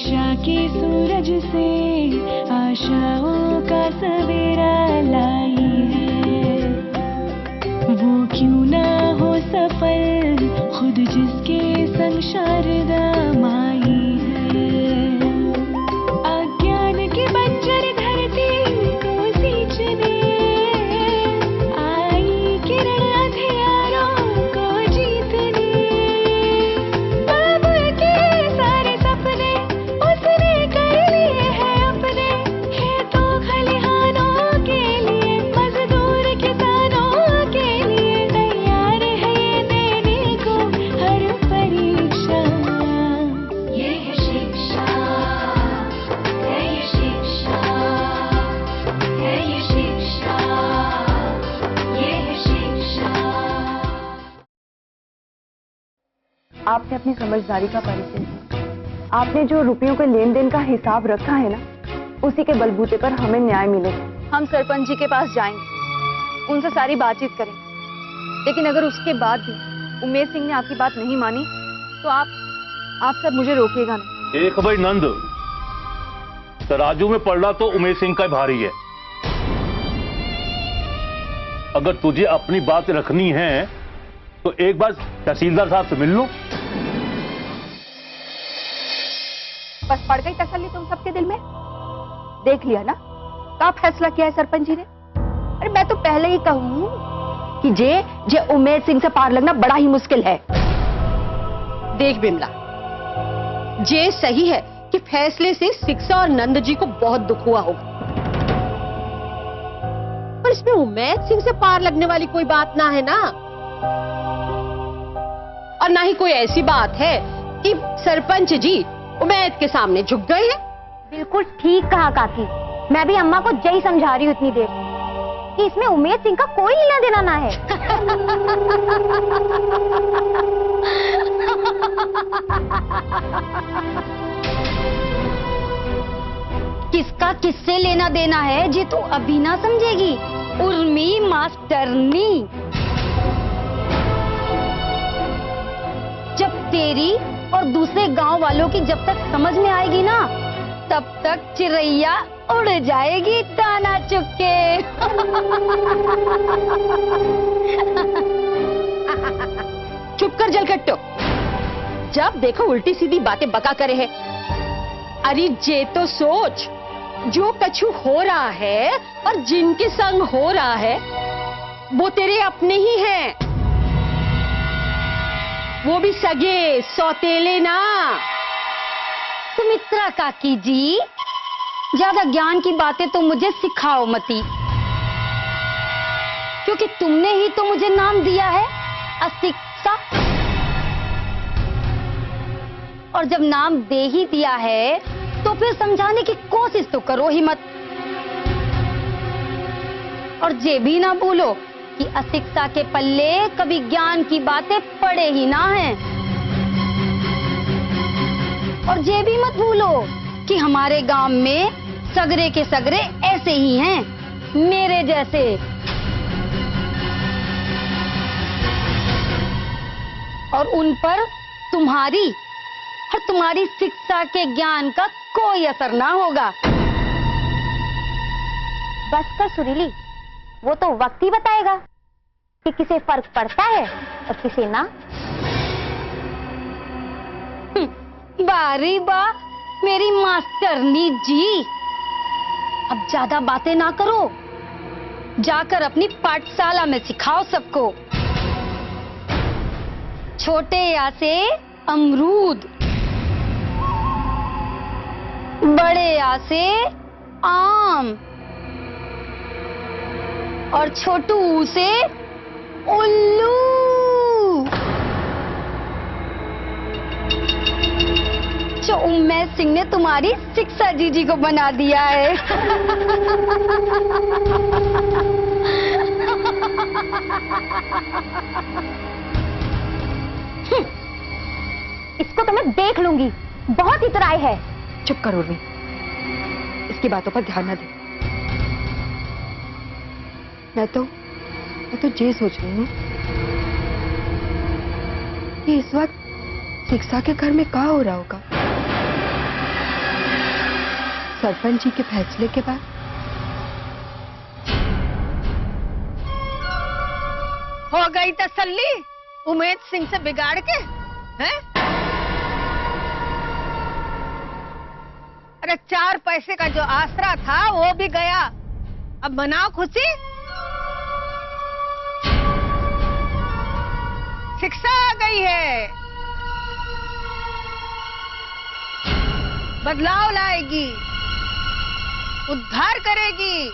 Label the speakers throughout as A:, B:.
A: शिक्षा के सूरज से आशाओं का सवेरा लाई है। वो क्यों ना हो सफल खुद जिसके संग शारदा माई है। अज्ञान की बंजर धरती को सींचने आई किरण अंधियारों को जीतने। बाबुल के सारे सपने उसने कर लिए हैं अपने। खेतों खलिहानों के लिए मजदूर किसानों के लिए तैयार है ये देने को हर परीक्षा। ये है शिक्षा, है ये शिक्षा, है ये शिक्षा, ये है शिक्षा।
B: आपने अपनी समझदारी का परिचय दिया। आपने जो रुपयों के लेन देन का हिसाब रखा है ना, उसी के बलबूते पर हमें न्याय मिलेगा। हम सरपंच जी के पास जाएंगे, उनसे सारी बातचीत करेंगे। लेकिन अगर उसके बाद भी उमेश सिंह ने आपकी बात नहीं मानी तो आप सब मुझे रोकिएगा नहीं।
C: एक भाई नंद, तराजू में पलड़ा तो उमेश सिंह का भारी है। अगर तुझे अपनी बात रखनी है तो एक बार तहसीलदार साहब से मिल लो।
B: बस पड़ गई तसल्ली तुम सबके दिल में? देख लिया ना क्या फैसला किया है सरपंच जी ने। अरे मैं तो पहले ही कहूं कि जे उमेश सिंह से पार लगना बड़ा ही मुश्किल है।
D: देख बिमला, ये सही है कि फैसले से शिक्षा और नंद जी को बहुत दुख हुआ होगा, पर इसमें उमेश सिंह से पार लगने वाली कोई बात ना है ना। और ना ही कोई ऐसी बात है कि सरपंच जी उमेश के सामने झुक गए हैं।
E: बिल्कुल ठीक कहा काकी। मैं भी अम्मा को यही समझा रही हूँ इतनी देर कि इसमें उमेश सिंह का कोई लेना देना ना है। किसका किससे लेना देना है जी तू अभी ना समझेगी उर्मी मास्टरनी। जब तेरी और दूसरे गांव वालों की जब तक समझ में आएगी ना, तब तक चिड़ैया उड़ जाएगी दाना चुग के।
D: चुप कर जलकट्टो, जब देखो उल्टी सीधी बातें बका करे है। अरे जे तो सोच, जो कछु हो रहा है और जिनके संग हो रहा है वो तेरे अपने ही हैं, वो भी सगे सौतेले ना।
E: सुमित्रा काकी जी, ज्यादा ज्ञान की बातें तो मुझे सिखाओ मती, क्योंकि तुमने ही तो मुझे नाम दिया है अशिक्षा। और जब नाम दे ही दिया है तो फिर समझाने की कोशिश तो करो ही मत। और ये भी ना भूलो कि अशिक्षा के पल्ले कभी ज्ञान की बातें पड़े ही ना हैं। और ये भी मत भूलो कि हमारे गांव में सगरे के सगरे ऐसे ही हैं, मेरे जैसे। और उन पर तुम्हारी और तुम्हारी शिक्षा के ज्ञान का कोई असर ना होगा। बस कर सुरीली, वो तो वक्त ही बताएगा कि किसे फर्क पड़ता है और किसे ना। बारी बा मेरी मास्टरनी जी, अब ज्यादा बातें ना करो, जाकर अपनी पाठशाला में सिखाओ सबको। छोटे या से अमरूद, बड़े या से आम, और छोटू से उल्लू। जो उमेश सिंह ने तुम्हारी शिक्षा जीजी को बना दिया है। इसको तो मैं देख लूंगी, बहुत इतराई है।
B: चुप करो उर्मी, इसकी बातों पर ध्यान न दे। मैं तो ये सोच रही हूँ कि इस वक्त शिक्षा के घर में क्या हो रहा होगा।
D: सरपंच जी के फैसले के बाद हो गई तसल्ली उमेद सिंह से बिगाड़ के, हैं? अरे 4 पैसे का जो आसरा था वो भी गया, अब मनाओ खुशी। शिक्षा आ गई है, बदलाव लाएगी, उद्धार करेगी,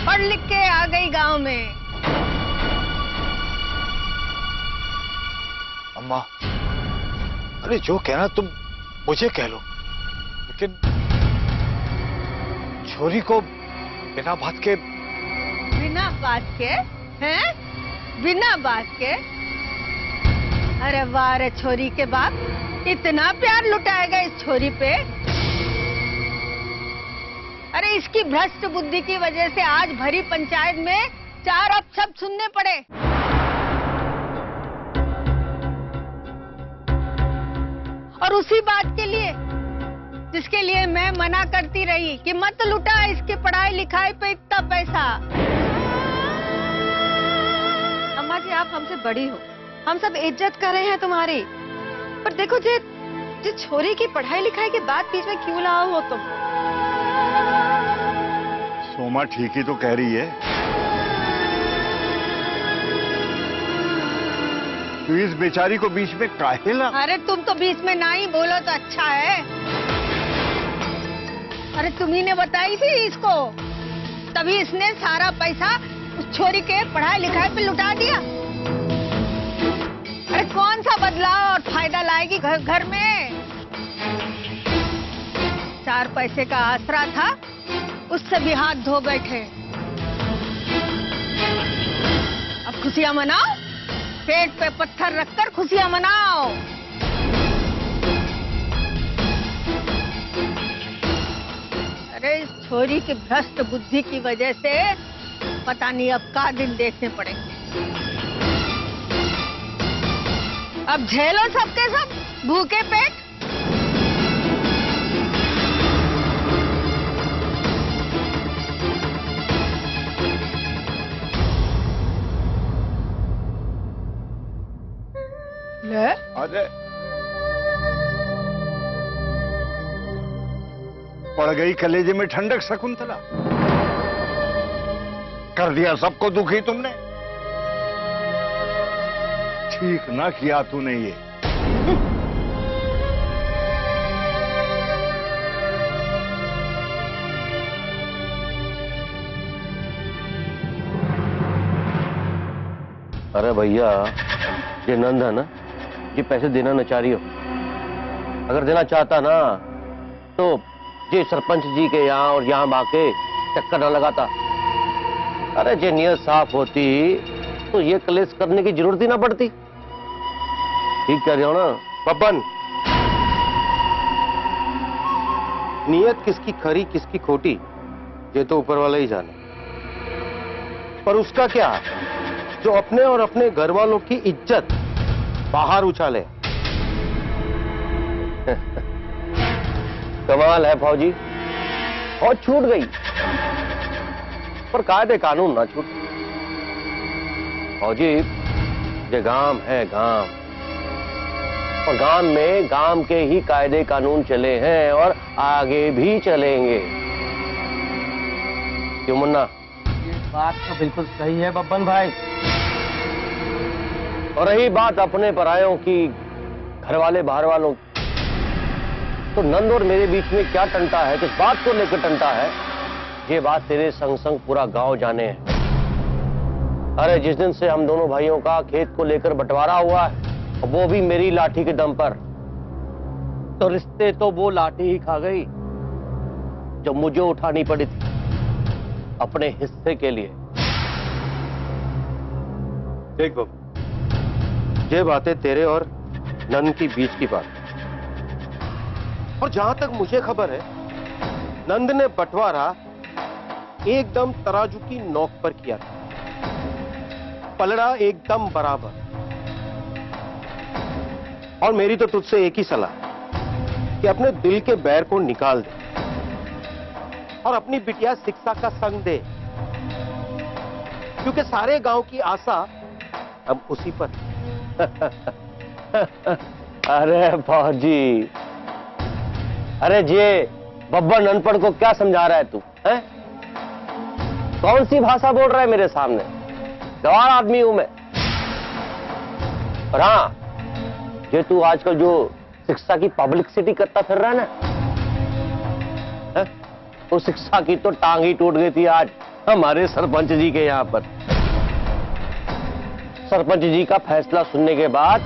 D: पढ़ लिख के आ गई गांव में।
F: अम्मा, अरे जो कहना तुम मुझे कह लो, लेकिन छोरी को बिना बात के हैं? बिना बात के? अरे वाह रे छोरी के बाप, इतना प्यार लुटाएगा इस छोरी पे। अरे इसकी भ्रष्ट बुद्धि की वजह से आज भरी पंचायत में 4 अपशब्द सुनने पड़े। और उसी बात के लिए जिसके लिए मैं मना करती रही कि मत लुटा इसके पढ़ाई लिखाई पे इतना पैसा। अम्मा जी आप हमसे बड़ी हो, हम सब इज्जत कर रहे हैं तुम्हारी, पर देखो जे छोरी की पढ़ाई लिखाई के बाद बीच में क्यों लाओ हो तुम? सोमा ठीक ही तो कह रही है। तू इस बेचारी को बीच में काहे ला?
D: अरे तुम तो बीच में ना ही बोलो तो अच्छा है। अरे तुम्ही ने बताई थी इसको, तभी इसने सारा पैसा उस छोरी के पढ़ाई लिखाई पे लुटा दिया। अरे कौन सा बदलाव और फायदा लाएगी घर में? 4 पैसे का आसरा था, उससे भी हाथ धो बैठे। अब खुशियां मनाओ, पेट पे पत्थर रखकर खुशियां मनाओ। अरे इस छोरी की भ्रष्ट बुद्धि की वजह से पता नहीं अब का दिन देखने पड़ेंगे। अब झेलो सबके सब भूखे पेट। ले?
F: अरे पड़ गई कलेजे में ठंडक शकुंतला, कर दिया सबको दुखी तुमने। ठीक ना किया तूने ये।
G: अरे भैया, ये नंद है ना, ये पैसे देना न चाह रही हो। अगर देना चाहता ना तो ये सरपंच जी के यहाँ और यहाँ आके चक्कर न लगाता। अरे जे नियत साफ होती तो ये कलेश करने की जरूरत ही ना पड़ती। ठीक कह रहे हो ना पप्पन? नियत किसकी खरी किसकी खोटी ये तो ऊपर वाला ही जाने, पर उसका क्या जो अपने और अपने घर वालों की इज्जत बाहर उछाले। कमाल है फौजी, और छूट गई, पर कायदे कानून ना छूट। फौजी ये गांव है गांव, और गांव में गांव के ही कायदे कानून चले हैं और आगे भी चलेंगे। क्यों मुन्ना?
H: ये बात तो बिल्कुल सही है बब्बन भाई।
G: और रही बात अपने परायों की, घर वाले बाहर वालों, तो नंद और मेरे बीच में क्या टंटा है, किस बात को लेकर टंटा है, ये बात तेरे संग संग पूरा गांव जाने है। अरे जिस दिन से हम दोनों भाइयों का खेत को लेकर बंटवारा हुआ है, वो भी मेरी लाठी के दम पर, तो रिश्ते तो वो लाठी ही खा गई जो मुझे उठानी पड़ी थी अपने हिस्से के लिए। देख बाबू, ये बातें तेरे और नंद की बीच की बात, और जहां तक मुझे खबर है नंद ने बंटवारा एकदम तराजू की नोक पर किया था, पलड़ा एकदम बराबर। और मेरी तो तुझसे एक ही सलाह कि अपने दिल के बैर को निकाल दे और अपनी बिटिया शिक्षा का संग दे, क्योंकि सारे गांव की आशा अब उसी पर। अरे फौजी, अरे जे बब्बर अनपढ़ को क्या समझा रहा है तू? है? कौन सी भाषा बोल रहा है मेरे सामने? गवार आदमी हूं मैं। और हाँ, ये तू आजकल जो शिक्षा की पब्लिसिटी करता फिर रहा है ना, वो शिक्षा की तो टांग ही टूट गई थी आज हमारे सरपंच जी के यहां पर। सरपंच जी का फैसला सुनने के बाद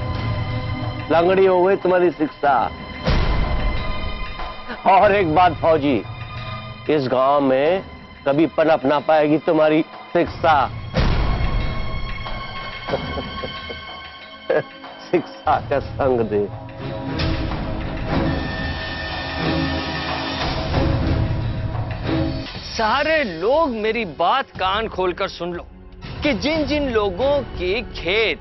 G: लंगड़ी हो गई तुम्हारी शिक्षा। और एक बात फौजी, इस गांव में कभी पनप ना पाएगी तुम्हारी शिक्षा। शिक्षा का संग दे।
I: सारे लोग मेरी बात कान खोलकर सुन लो कि जिन जिन लोगों के खेत,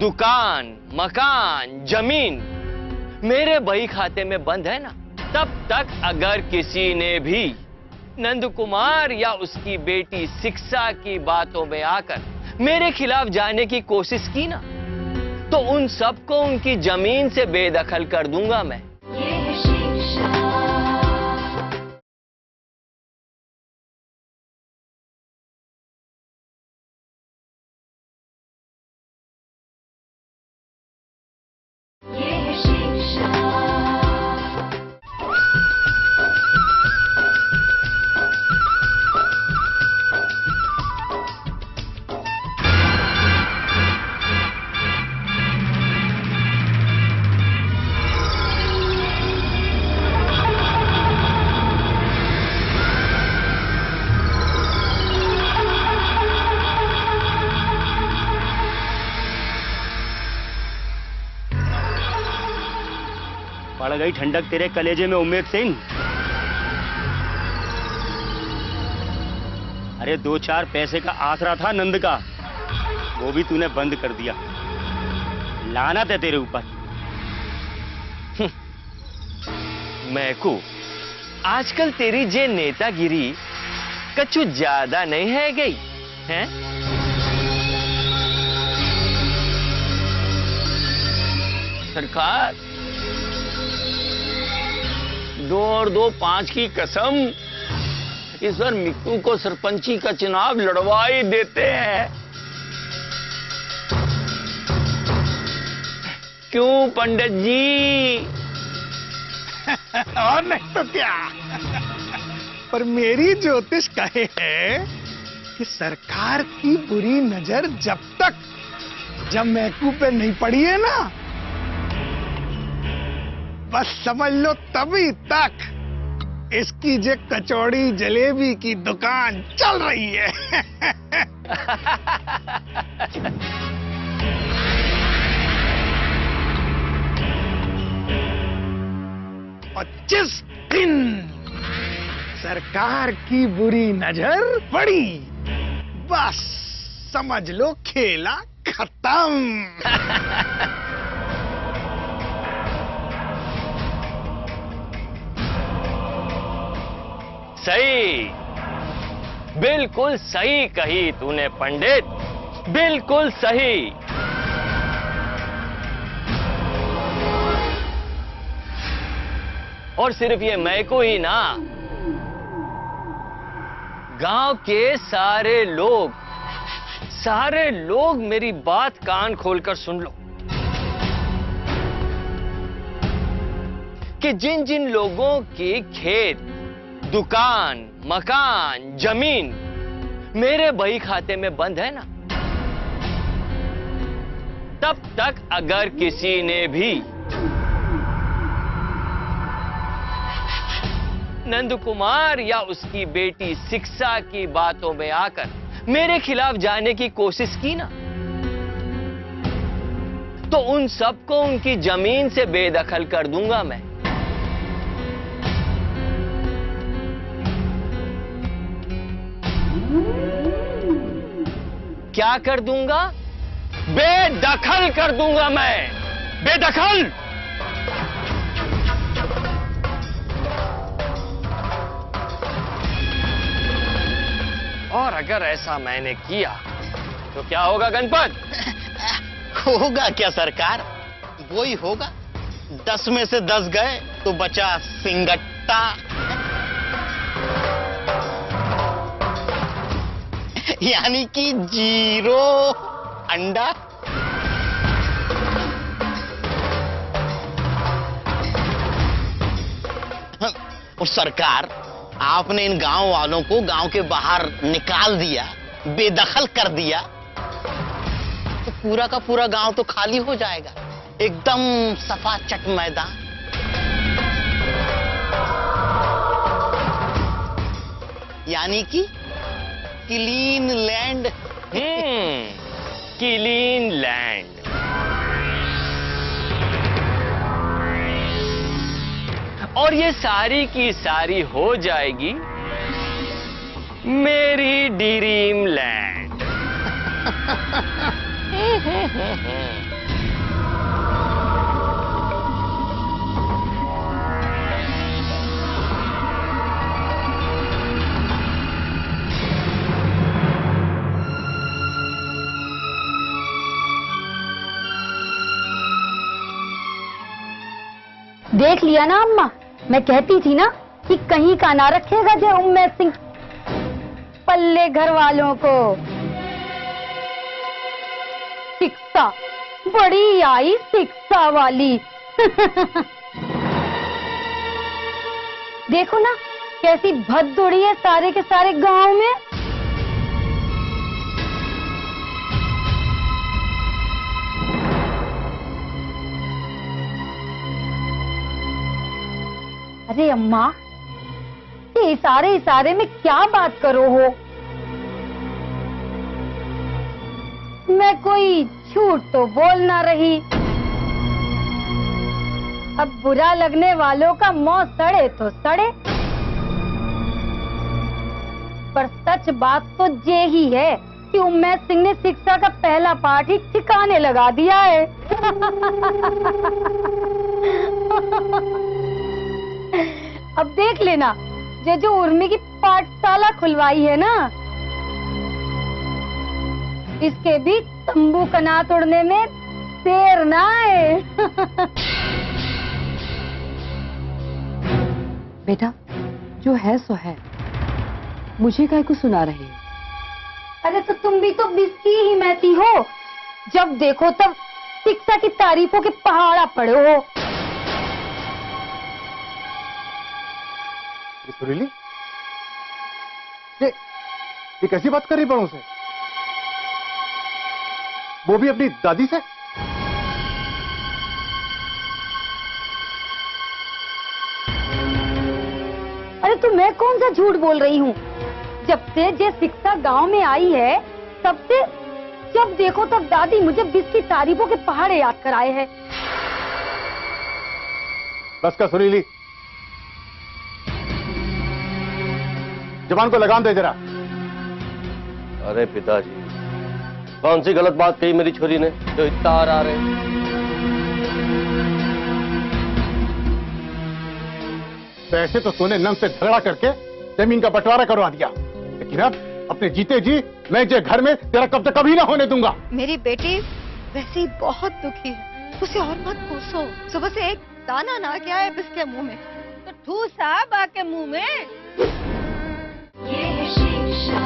I: दुकान, मकान, जमीन मेरे बही खाते में बंद है ना, तब तक अगर किसी ने भी नंद कुमार या उसकी बेटी शिक्षा की बातों में आकर मेरे खिलाफ जाने की कोशिश की ना, तो उन सबको उनकी जमीन से बेदखल कर दूंगा मैं।
H: पड़ गई ठंडक तेरे कलेजे में उम्मेद सिंह। अरे 2-4 पैसे का आसरा था नंद का, वो भी तूने बंद कर दिया। लानत है तेरे ऊपर।
I: मैकू, आजकल तेरी जे नेतागिरी कछु ज्यादा नहीं है गई हैं? सरकार, 2 और 2 5 की कसम, इस बार मिक्कू को सरपंची का चुनाव लड़वा ही देते हैं। क्यों पंडित जी?
J: और नहीं तो क्या। पर मेरी ज्योतिष कहे है कि सरकार की बुरी नजर जब मैकू पे नहीं पड़ी है ना, बस समझ लो तभी तक इसकी जे कचौड़ी जलेबी की दुकान चल रही है। और जिस दिन सरकार की बुरी नजर पड़ी, बस समझ लो खेला खत्म।
I: सही, बिल्कुल सही कही तूने पंडित, बिल्कुल सही। और सिर्फ ये मैं को ही ना, गांव के सारे लोग मेरी बात कान खोलकर सुन लो कि जिन जिन लोगों के खेत, दुकान, मकान, जमीन मेरे बही खाते में बंद है ना, तब तक अगर किसी ने भी नंद कुमार या उसकी बेटी शिक्षा की बातों में आकर मेरे खिलाफ जाने की कोशिश की ना, तो उन सबको उनकी जमीन से बेदखल कर दूंगा मैं। क्या कर दूंगा? बेदखल कर दूंगा मैं, बेदखल। और अगर ऐसा मैंने किया तो क्या होगा गणपत?
K: होगा क्या सरकार, वो ही होगा। 10 में से 10 गए तो बचा सिंगट्टा। यानी कि 0 अंडा। और सरकार, आपने इन गांव वालों को गांव के बाहर निकाल दिया, बेदखल कर दिया, तो पूरा का पूरा गांव तो खाली हो जाएगा, एकदम सफाचट मैदान। यानी कि क्लीन लैंड।
I: Clean land. और ये सारी की सारी हो जाएगी मेरी ड्रीम लैंड।
E: देख लिया ना अम्मा, मैं कहती थी ना कि कहीं का ना रखेगा जय उम्मेद सिंह पल्ले घर वालों को। शिक्षा बड़ी आई, शिक्षा वाली। देखो ना कैसी भद्दुड़ी है सारे के सारे गांव में। अरे अम्मा, ये इशारे में क्या बात करो हो? मैं कोई झूठ तो बोल ना रही। अब बुरा लगने वालों का मुंह सड़े तो सड़े, पर सच बात तो ये ही है कि उम्मेद सिंह ने शिक्षा का पहला पाठ ही ठिकाने लगा दिया है। अब देख लेना, ये जो उर्मी की पाठशाला खुलवाई है ना, इसके भी तंबू कनात उड़ने में देर ना आए।
B: बेटा, जो है सो है, मुझे काय को सुना रही है?
E: अरे तो तुम भी तो बिस्की ही महती हो, जब देखो तब शिक्षा की तारीफों के पहाड़ा पड़े हो।
L: सुरीली, ये कैसी बात कर रही बड़ों से? वो भी अपनी दादी से?
E: अरे तो मैं कौन सा झूठ बोल रही हूँ? जब से ये शिक्षा गांव में आई है, तब से जब देखो तब दादी मुझे बिस्की तारीफों के पहाड़ याद कराए हैं।
L: बस कर सुरीली, जबान को लगाम दे जरा।
G: अरे पिताजी, कौन सी गलत बात कही मेरी छोरी ने जो इतना आ रहे?
L: पैसे तो तूने नंद से झगड़ा करके जमीन का बंटवारा करवा दिया, लेकिन अब अपने जीते जी मैं जे घर में तेरा कब्जा कभी ना होने दूंगा।
F: मेरी बेटी वैसे ही बहुत दुखी है, उसे और मत कोसो। सुबह से एक दाना ना गया है इसके मुंह में, तो ठूसा बा के मुंह में।
A: ये है शिक्षा।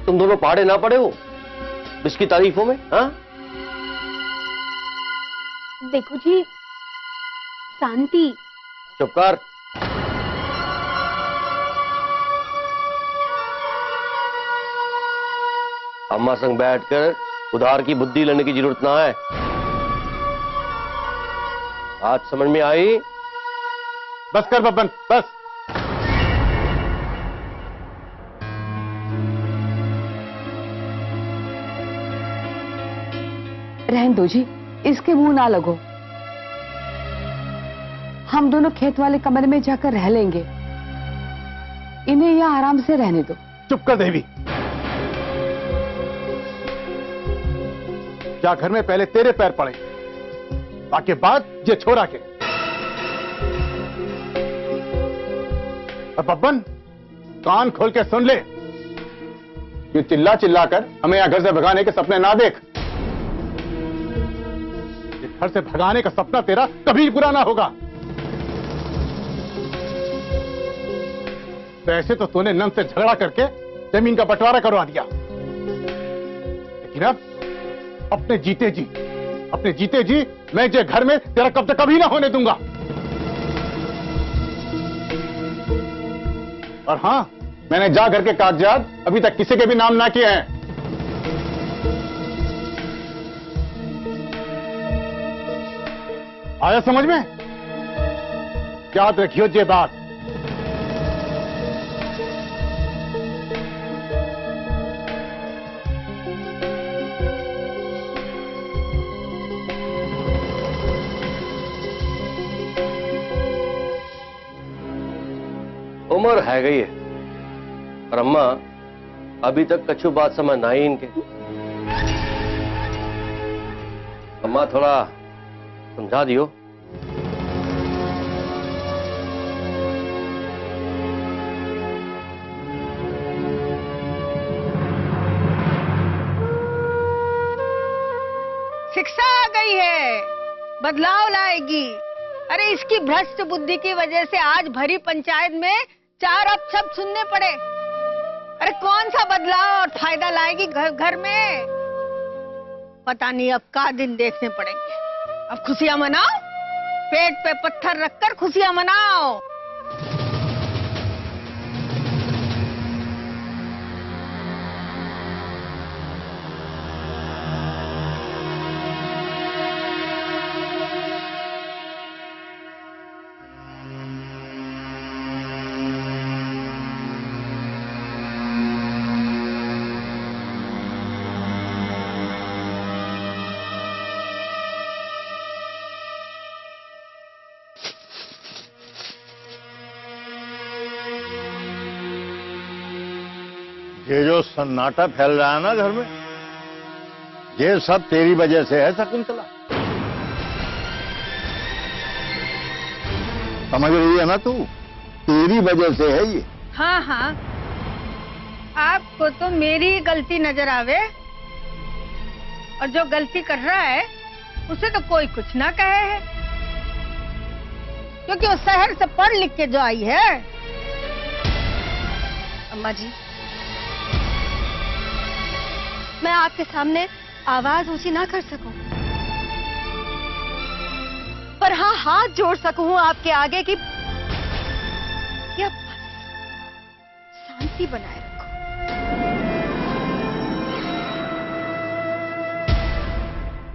G: तुम दोनों पहाड़े ना पड़े हो इसकी तारीफों में? हाँ,
E: देखो जी, शांति।
G: चुप कर। अम्मा संग बैठकर उधार की बुद्धि लेने की जरूरत ना है। आज समझ में आई?
L: बस कर बब्बन, बस।
B: रहने दो जी, इसके मुंह ना लगो। हम दोनों खेत वाले कमरे में जाकर रह लेंगे, इन्हें यहाँ आराम से रहने दो।
L: चुप कर देवी, जा घर में पहले तेरे पैर पड़े, बाकी बात ये छोरा के। और बब्बन, कान खोल के सुन ले, ये चिल्ला चिल्ला कर हमें यहां घर से भगाने के सपने ना देख। ये घर से भगाने का सपना तेरा कभी पूरा ना होगा। वैसे तो तूने नंद से झगड़ा करके जमीन का बंटवारा करवा दिया, लेकिन अब अपने जीते जी मैं ये घर में तेरा कब्जा कभी ना होने दूंगा। और हां, मैंने जा घर के कागजात अभी तक किसी के भी नाम ना किए हैं। आया समझ में? याद रखियो ये बात।
G: उम्र है गई है, पर अम्मा अभी तक कछु बात समझ ना आई इनके। अम्मा थोड़ा समझा दियो।
F: शिक्षा आ गई है, बदलाव लाएगी। अरे इसकी भ्रष्ट बुद्धि की वजह से आज भरी पंचायत में 4 अपशब्द सुनने पड़े। अरे कौन सा बदलाव और फायदा लाएगी घर में? पता नहीं अब का दिन देखने पड़ेंगे। अब खुशियां मनाओ, पेट पे पत्थर रखकर खुशियां मनाओ।
C: ये जो सन्नाटा फैल रहा है ना घर में, ये सब तेरी वजह से है शकुंतला। समझ रही है ना तू? तेरी वजह से है ये।
F: हाँ हाँ, आपको तो मेरी गलती नजर आवे, और जो गलती कर रहा है उसे तो कोई कुछ ना कहे है, क्योंकि वो शहर से पढ़ लिख के जो आई है।
B: अम्मा जी, मैं आपके सामने आवाज ऊंची ना कर सकूं, पर हाँ हाथ जोड़ सकूं आपके आगे कि शांति बनाए रखो।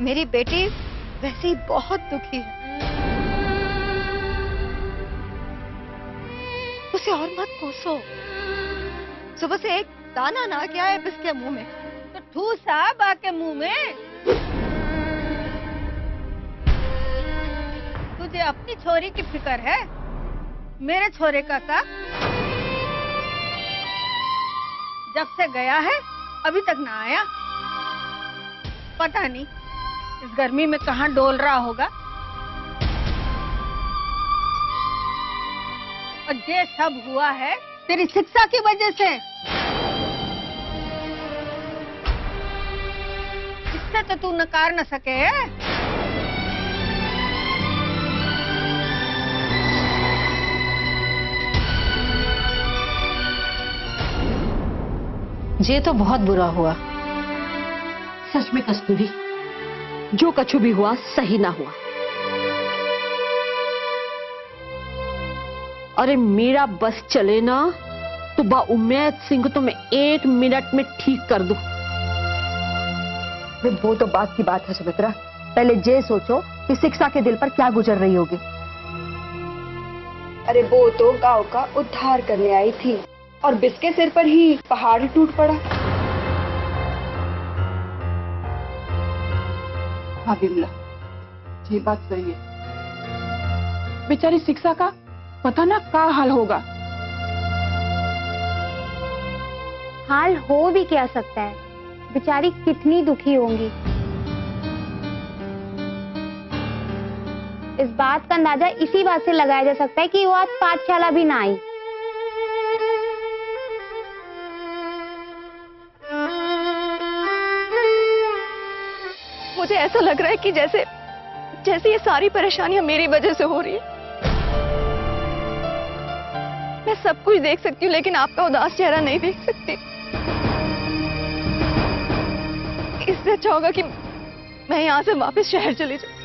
B: मेरी बेटी वैसे ही बहुत दुखी है, उसे और मत कोसो। सुबह से एक दाना ना गया है इसके मुंह में,
F: तो ठूसा बा के मुंह में। तुझे अपनी छोरी की फिक्र है, मेरे छोरे का जब से गया है अभी तक ना आया। पता नहीं इस गर्मी में कहाँ डोल रहा होगा। और ये सब हुआ है तेरी शिक्षा की वजह से। इससे तो तू नकार न सके।
D: ये तो बहुत बुरा हुआ सच में कस्तूरी, जो कछु भी हुआ सही ना हुआ। अरे मेरा बस चले ना तो बा उम्मीद सिंह को तो मैं 1 मिनट में ठीक कर दूं।
B: वो तो बात की बात है सुमित्रा, पहले ये सोचो कि शिक्षा के दिल पर क्या गुजर रही होगी। अरे वो तो गांव का उद्धार करने आई थी और बिस्के सिर पर ही पहाड़ टूट पड़ा।
M: हाँ बिमला, ये बात सही है। बेचारी शिक्षा का पता ना क्या हाल होगा।
E: हाल हो भी क्या सकता है, बेचारी कितनी दुखी होंगी।
N: इस बात का अंदाजा इसी बात से लगाया जा सकता है कि वो आज पाठशाला भी ना आई।
B: मुझे ऐसा लग रहा है कि जैसे ये सारी परेशानियां मेरी वजह से हो रही है। मैं सब कुछ देख सकती हूँ लेकिन आपका उदास चेहरा नहीं देख सकती। इससे अच्छा होगा कि मैं यहाँ से वापस शहर चली जाऊँ।